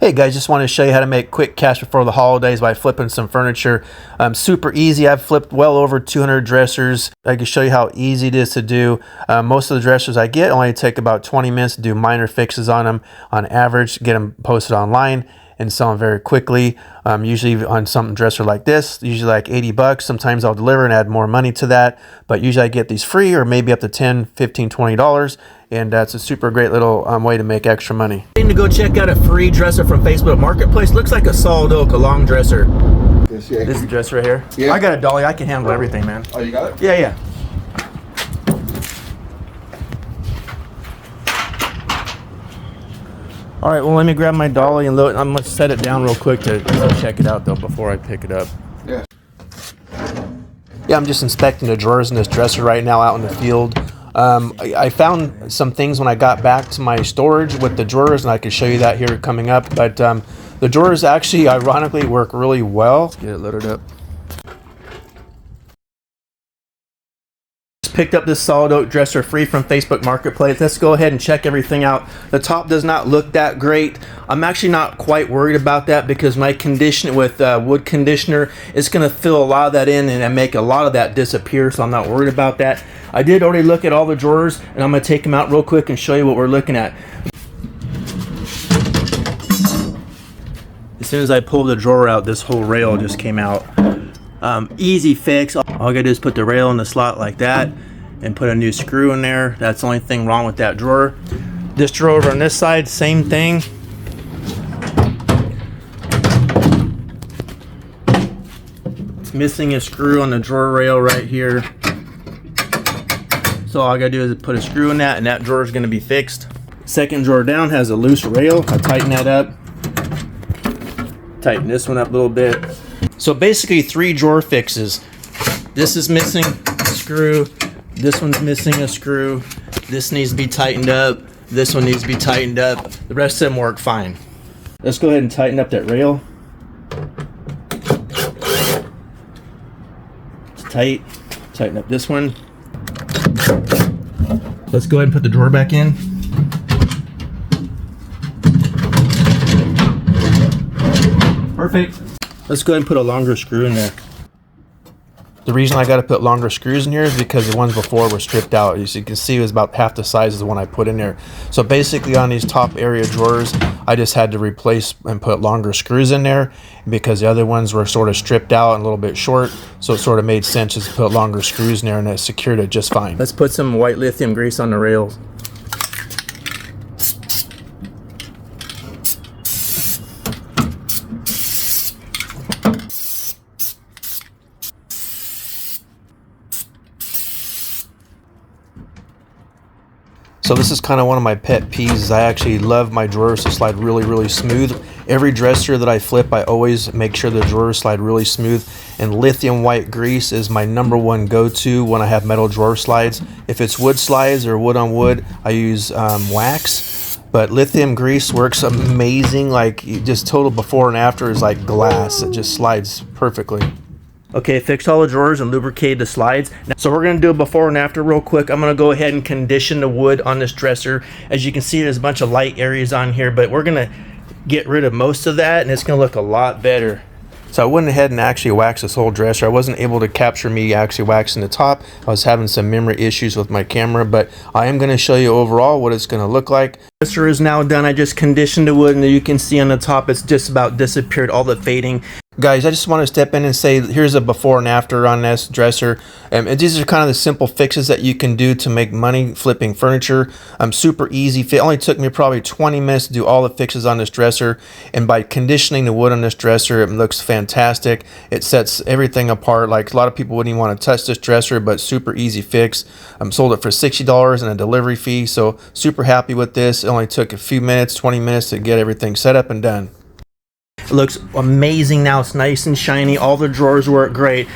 Hey guys, just want to show you how to make quick cash before the holidays by flipping some furniture. Super easy. I've flipped well over 200 dressers. I can show you how easy it is to do. Most of the dressers I get only take about 20 minutes to do minor fixes on them. On average, get them posted online and sell them very quickly. Usually on some dresser like this, usually like 80 bucks. Sometimes I'll deliver and add more money to that, but usually I get these free or maybe up to 10, 15, $20. And that's a super great little way to make extra money. To go check out a free dresser from Facebook Marketplace. Looks like a solid oak, a long dresser. Yes, yeah. This is the dresser right here. Yeah. I got a dolly. I can handle everything, man. Oh, you got it? Yeah. All right, well, let me grab my dolly and load. I'm gonna set it down real quick to check it out though before I pick it up. Yeah. Yeah, I'm just inspecting the drawers in this dresser right now out in the field. I found some things when I got back to my storage with the drawers, and I can show you that here coming up. But the drawers actually, ironically, work really well. Let's get it loaded up. Just picked up this solid oak dresser free from Facebook Marketplace. Let's go ahead and check everything out. The top does not look that great. I'm actually not quite worried about that because my condition with wood conditioner is going to fill a lot of that in and make a lot of that disappear, so I'm not worried about that. I did already look at all the drawers, and I'm going to take them out real quick and show you what we're looking at. As soon as I pulled the drawer out, this whole rail just came out. Easy fix. All I gotta do is put the rail in the slot like that and put a new screw in there. That's the only thing wrong with that drawer. This drawer over on this side, same thing. It's missing a screw on the drawer rail right here. So all I gotta do is put a screw in that, and that drawer is gonna be fixed. Second drawer down has a loose rail. I tighten that up. Tighten this one up a little bit. So basically 3 drawer fixes. This is missing a screw. This one's missing a screw. This needs to be tightened up. This one needs to be tightened up. The rest of them work fine. Let's go ahead and tighten up that rail. It's tight. Tighten up this one. Let's go ahead and put the drawer back in. Perfect. Let's go ahead and put a longer screw in there. The reason I got to put longer screws in here is because the ones before were stripped out. As you can see, it was about half the size of the one I put in there. So basically on these top area drawers, I just had to replace and put longer screws in there because the other ones were sort of stripped out and a little bit short. So it sort of made sense just to put longer screws in there, and it secured it just fine. Let's put some white lithium grease on the rails. So this is kind of one of my pet peeves. I actually love my drawers to slide really smooth. Every dresser that I flip, I always make sure the drawers slide really smooth. And lithium white grease is my #1 go-to when I have metal drawer slides. If it's wood slides or wood on wood, I use wax. But lithium grease works amazing. Like, just total before and after is like glass. It just slides perfectly. Okay, fixed all the drawers and lubricated the slides. So we're gonna do a before and after real quick. I'm gonna go ahead and condition the wood on this dresser. As you can see, there's a bunch of light areas on here, but we're gonna get rid of most of that, and it's gonna look a lot better. So I went ahead and actually waxed this whole dresser. I wasn't able to capture me actually waxing the top. I was having some memory issues with my camera, but I am gonna show you overall what it's gonna look like. The dresser is now done. I just conditioned the wood, and you can see on the top, it's just about disappeared, all the fading. Guys, I just want to step in and say here's a before and after on this dresser. And these are kind of the simple fixes that you can do to make money flipping furniture. Super easy. It only took me probably 20 minutes to do all the fixes on this dresser. And by conditioning the wood on this dresser, it looks fantastic. It sets everything apart. Like, a lot of people wouldn't even want to touch this dresser, but super easy fix. Sold it for $60 and a delivery fee. So super happy with this. It only took a few minutes, 20 minutes to get everything set up and done. It looks amazing now. It's nice and shiny. All the drawers work great.